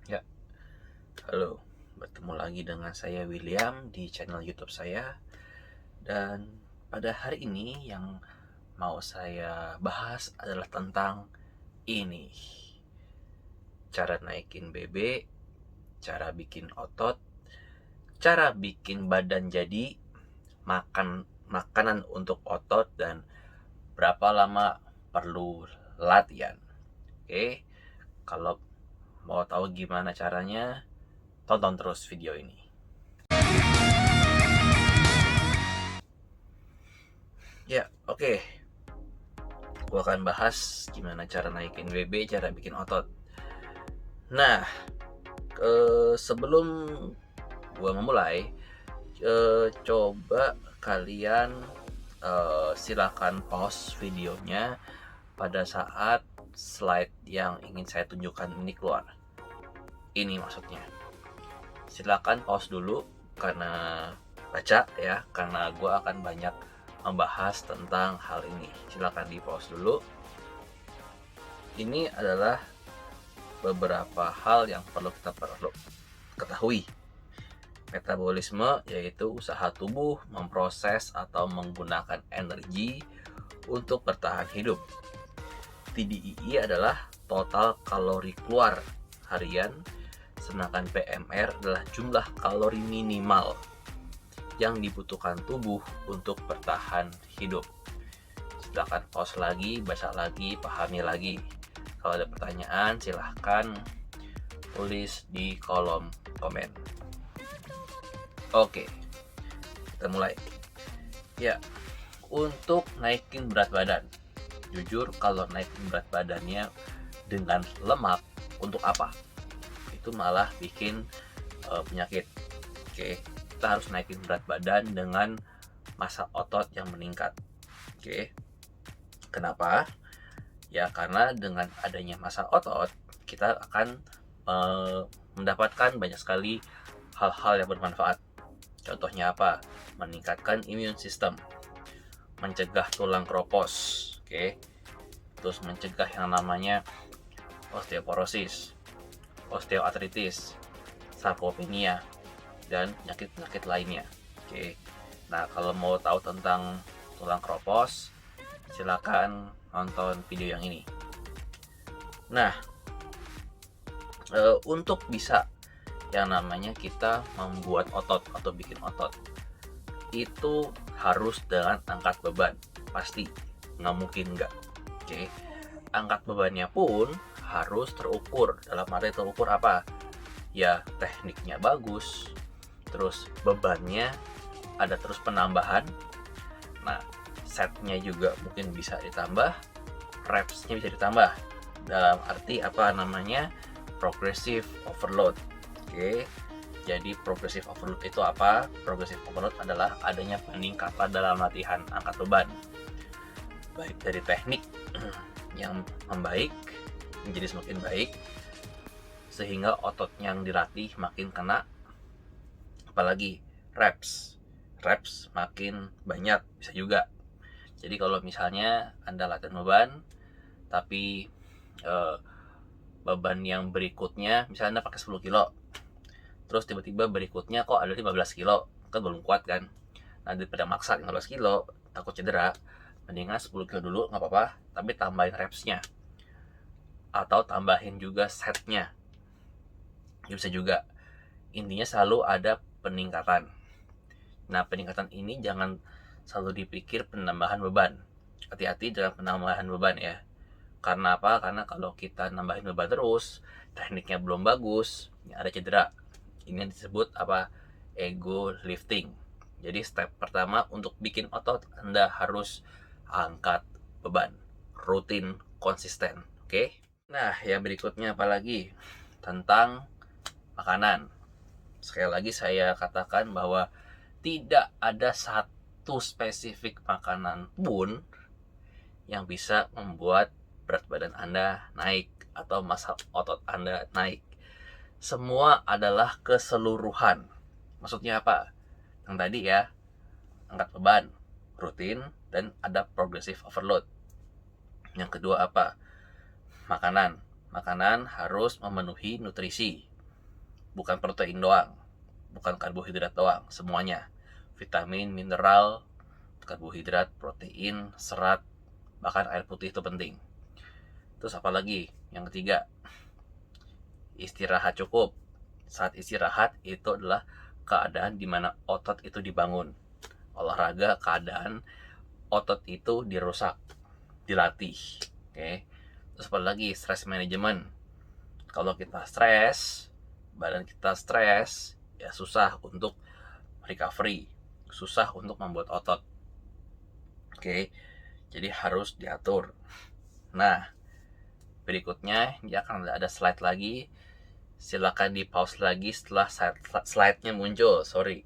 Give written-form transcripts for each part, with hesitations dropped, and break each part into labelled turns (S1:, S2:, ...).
S1: Ya, halo. Bertemu lagi dengan saya William di channel YouTube saya. Dan pada hari ini yang mau saya bahas adalah tentang ini. Cara naikin BB, cara bikin otot, cara bikin badan jadi, makan makanan untuk otot dan berapa lama perlu latihan. Oke. Kalau mau tahu gimana caranya, tonton terus video ini. Ya, oke. Gue akan bahas gimana cara naikin BB, cara bikin otot. Nah, sebelum gue memulai, coba kalian silakan pause videonya pada saat slide yang ingin saya tunjukkan ini keluar. Ini maksudnya. Silakan pause dulu karena baca ya, karena gue akan banyak membahas tentang hal ini. Silakan di pause dulu. Ini adalah beberapa hal yang perlu kita ketahui. Metabolisme yaitu usaha tubuh memproses atau menggunakan energi untuk bertahan hidup. TDEE adalah total kalori keluar harian, sedangkan PMR adalah jumlah kalori minimal yang dibutuhkan tubuh untuk bertahan hidup. Silakan pause lagi, baca lagi, pahami lagi. Kalau ada pertanyaan, silahkan tulis di kolom komen. Oke, kita mulai. Ya, untuk naikin berat badan. Jujur, kalau naikin berat badannya dengan lemak, untuk apa? Itu malah bikin penyakit. Oke, kita harus naikin berat badan dengan massa otot yang meningkat. Oke, kenapa? Ya karena dengan adanya massa otot kita akan mendapatkan banyak sekali hal-hal yang bermanfaat. Contohnya apa? Meningkatkan immune system, mencegah tulang keropos, oke. Terus mencegah yang namanya osteoporosis, osteoartritis, sarkopenia, dan penyakit-penyakit lainnya. Oke. Nah, kalau mau tahu tentang tulang keropos, silakan nonton video yang ini. Nah, untuk bisa yang namanya kita membuat otot atau bikin otot, itu harus dengan angkat beban. Pasti, nggak mungkin nggak. Oke. Angkat bebannya pun harus terukur. Dalam arti terukur apa? Ya tekniknya bagus, terus bebannya ada terus penambahan. Nah, setnya juga mungkin bisa ditambah, repsnya bisa ditambah. Dalam arti apa namanya? Progressive overload. Oke. Jadi progressive overload itu apa? Progressive overload adalah adanya peningkatan dalam latihan angkat beban. Baik dari teknik yang membaik menjadi semakin baik, sehingga otot yang dilatih makin kena. Apalagi reps makin banyak bisa juga. Jadi kalau misalnya Anda latihan beban tapi beban yang berikutnya misalnya Anda pakai 10 kilo, terus tiba-tiba berikutnya kok ada 15 kilo, kan belum kuat kan. Nah, daripada maksa 15 kilo takut cedera, mendingan 10 kilo dulu nggak apa-apa, tapi tambahin repsnya atau tambahin juga setnya, ya bisa juga. Intinya selalu ada peningkatan. Nah, peningkatan ini jangan selalu dipikir penambahan beban. Hati-hati dengan penambahan beban ya. Karena apa? Karena kalau kita nambahin beban terus, tekniknya belum bagus, ada cedera. Ini yang disebut apa? Ego lifting. Jadi step pertama untuk bikin otot, Anda harus angkat beban. Rutin, konsisten. Oke? Nah, yang berikutnya apalagi? Tentang makanan. Sekali lagi saya katakan bahwa tidak ada satu spesifik makanan pun yang bisa membuat berat badan Anda naik atau massa otot Anda naik. Semua adalah keseluruhan. Maksudnya apa? Yang tadi ya, angkat beban rutin dan ada progressive overload. Yang kedua apa? Makanan harus memenuhi nutrisi. bukan protein doang, bukan karbohidrat doang, semuanya. Vitamin, mineral, karbohidrat, protein, serat, bahkan air putih itu penting. Terus apa lagi? Yang ketiga, istirahat cukup. Saat istirahat itu adalah keadaan dimana otot itu dibangun. Olahraga keadaan otot itu dirusak, dilatih. Oke. Terus apa lagi? Stress management. Kalau kita stres, badan kita stres, ya susah untuk recovery, susah untuk membuat otot. Oke. Jadi harus diatur. Nah, berikutnya ya akan ada slide lagi. Silakan di pause lagi setelah slide-nya muncul. Sorry.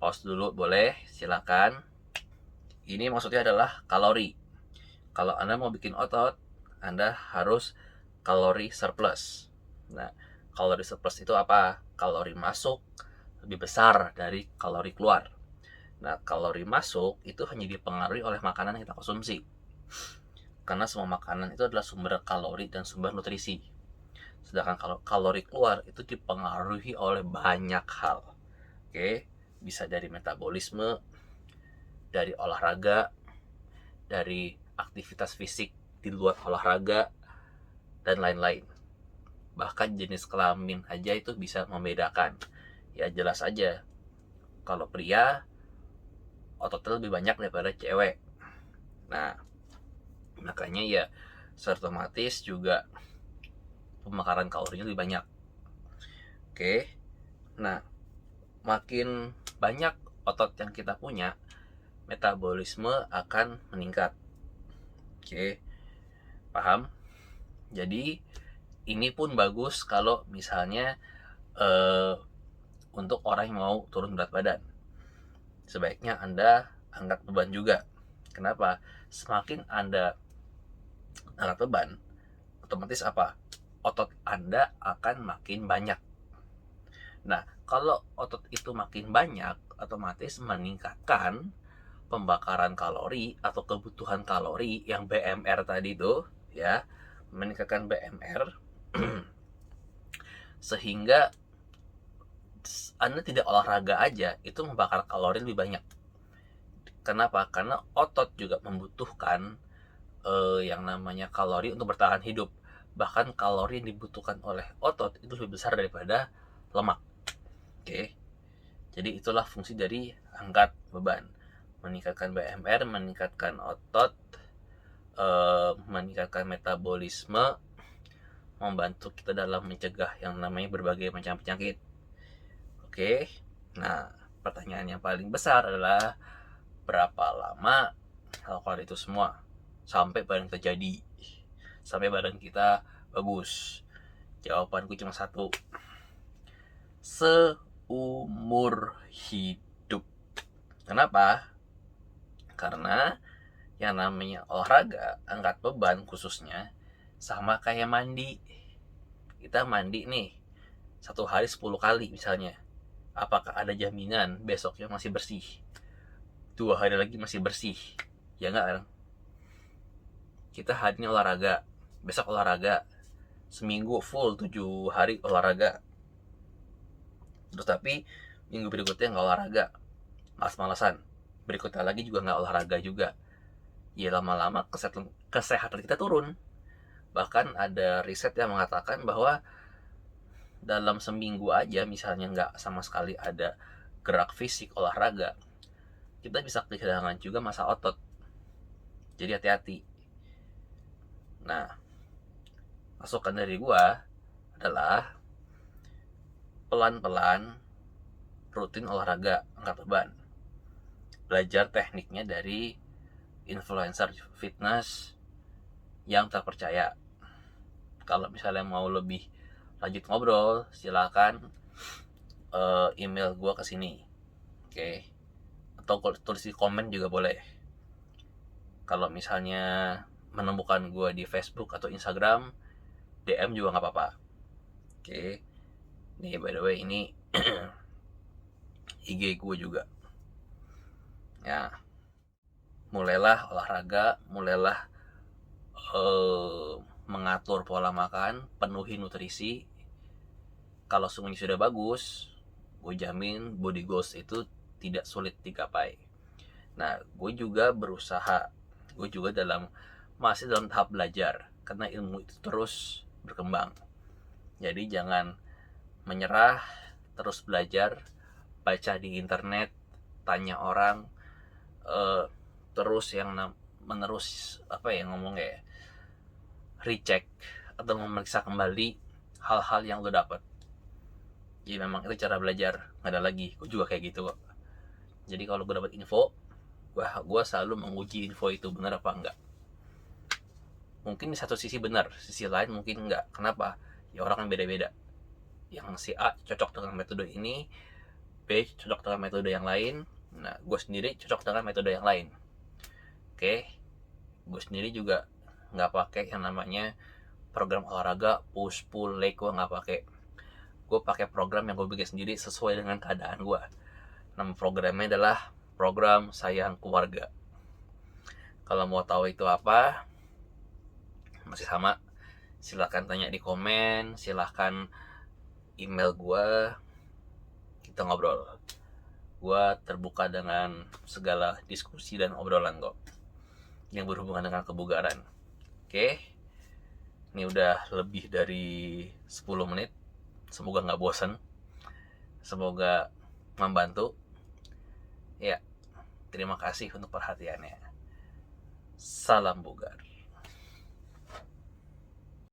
S1: Pause dulu boleh, silakan. Ini maksudnya adalah kalori. Kalau Anda mau bikin otot, Anda harus kalori surplus. Nah, kalori surplus itu apa? Kalori masuk lebih besar dari kalori keluar. Nah, kalori masuk itu hanya dipengaruhi oleh makanan yang kita konsumsi. Karena semua makanan itu adalah sumber kalori dan sumber nutrisi. Sedangkan kalau kalori keluar itu dipengaruhi oleh banyak hal. Oke, bisa dari metabolisme, dari olahraga, dari aktivitas fisik di luar olahraga, dan lain-lain. Bahkan jenis kelamin aja itu bisa membedakan. Ya jelas aja, kalau pria ototnya lebih banyak daripada cewek. Nah, makanya ya secara otomatis juga pembakaran kalorinya lebih banyak. Oke, nah makin banyak otot yang kita punya, metabolisme akan meningkat. Oke, paham? Jadi ini pun bagus kalau misalnya untuk orang yang mau turun berat badan. Sebaiknya Anda angkat beban juga. Kenapa? Semakin Anda angkat beban, otomatis apa? Otot Anda akan makin banyak. Nah, kalau otot itu makin banyak, otomatis meningkatkan pembakaran kalori atau kebutuhan kalori yang BMR tadi itu, ya, meningkatkan BMR sehingga Anda tidak olahraga aja itu membakar kalori lebih banyak. Kenapa? Karena otot juga membutuhkan yang namanya kalori untuk bertahan hidup. Bahkan kalori yang dibutuhkan oleh otot itu lebih besar daripada lemak. Oke. Jadi itulah fungsi dari angkat beban. Meningkatkan BMR, meningkatkan otot, meningkatkan metabolisme, membantu kita dalam mencegah yang namanya berbagai macam penyakit. Oke. Nah, pertanyaan yang paling besar adalah berapa lama lakukan itu semua sampai badan kita jadi, sampai badan kita bagus? Jawabanku cuma satu, seumur hidup. Kenapa? Karena yang namanya olahraga, angkat beban khususnya, sama kayak mandi. Kita mandi nih, 1 hari 10 kali misalnya. Apakah ada jaminan besoknya masih bersih? 2 hari lagi masih bersih? Ya enggak kan? Kita hari ini olahraga, besok olahraga, seminggu full 7 hari olahraga. Terus tapi minggu berikutnya nggak olahraga, malas-malasan. Berikutnya lagi juga nggak olahraga juga. Ya lama-lama kesehatan kita turun. Bahkan ada riset yang mengatakan bahwa dalam seminggu aja misalnya nggak sama sekali ada gerak fisik olahraga, kita bisa kehilangan juga massa otot. Jadi hati-hati. Nah, masukan dari gua adalah pelan-pelan rutin olahraga angkat beban. Belajar tekniknya dari influencer fitness yang terpercaya. Kalau misalnya mau lebih lanjut ngobrol, silakan email gue ke sini. Oke. Atau tulis di komen juga boleh. Kalau misalnya menemukan gue di Facebook atau Instagram, DM juga nggak apa-apa. Oke. Nih by the way ini IG gue juga. Ya, mulailah olahraga, mulailah mengatur pola makan, penuhi nutrisi. Kalau semuanya sudah bagus, gue jamin body goals itu tidak sulit digapai. Nah, gue juga berusaha, gue juga masih dalam tahap belajar, karena ilmu itu terus berkembang. Jadi jangan menyerah, terus belajar, baca di internet, tanya orang, terus yang menerus recheck atau memeriksa kembali hal-hal yang lo dapat. Jadi memang itu cara belajar, nggak ada lagi. Gue juga kayak gitu kok. Jadi kalau gue dapat info, gue selalu menguji info itu benar apa enggak. Mungkin di satu sisi benar, sisi lain mungkin enggak. Kenapa? Ya orang kan beda-beda. Yang si A cocok dengan metode ini, B cocok dengan metode yang lain. Nah, gue sendiri cocok dengan metode yang lain. Oke, gue sendiri juga nggak pakai yang namanya program olahraga push pull leg, gue nggak pakai. Gue pakai program yang gue bikin sendiri sesuai dengan keadaan gue. Nama programnya adalah program sayang keluarga. Kalau mau tahu itu apa, masih sama, silahkan tanya di komen, silahkan email gue, kita ngobrol. Gue terbuka dengan segala diskusi dan obrolan kok yang berhubungan dengan kebugaran. Oke, ini udah lebih dari 10 menit. Semoga gak bosan, semoga membantu. Ya, terima kasih untuk perhatiannya. Salam bugar.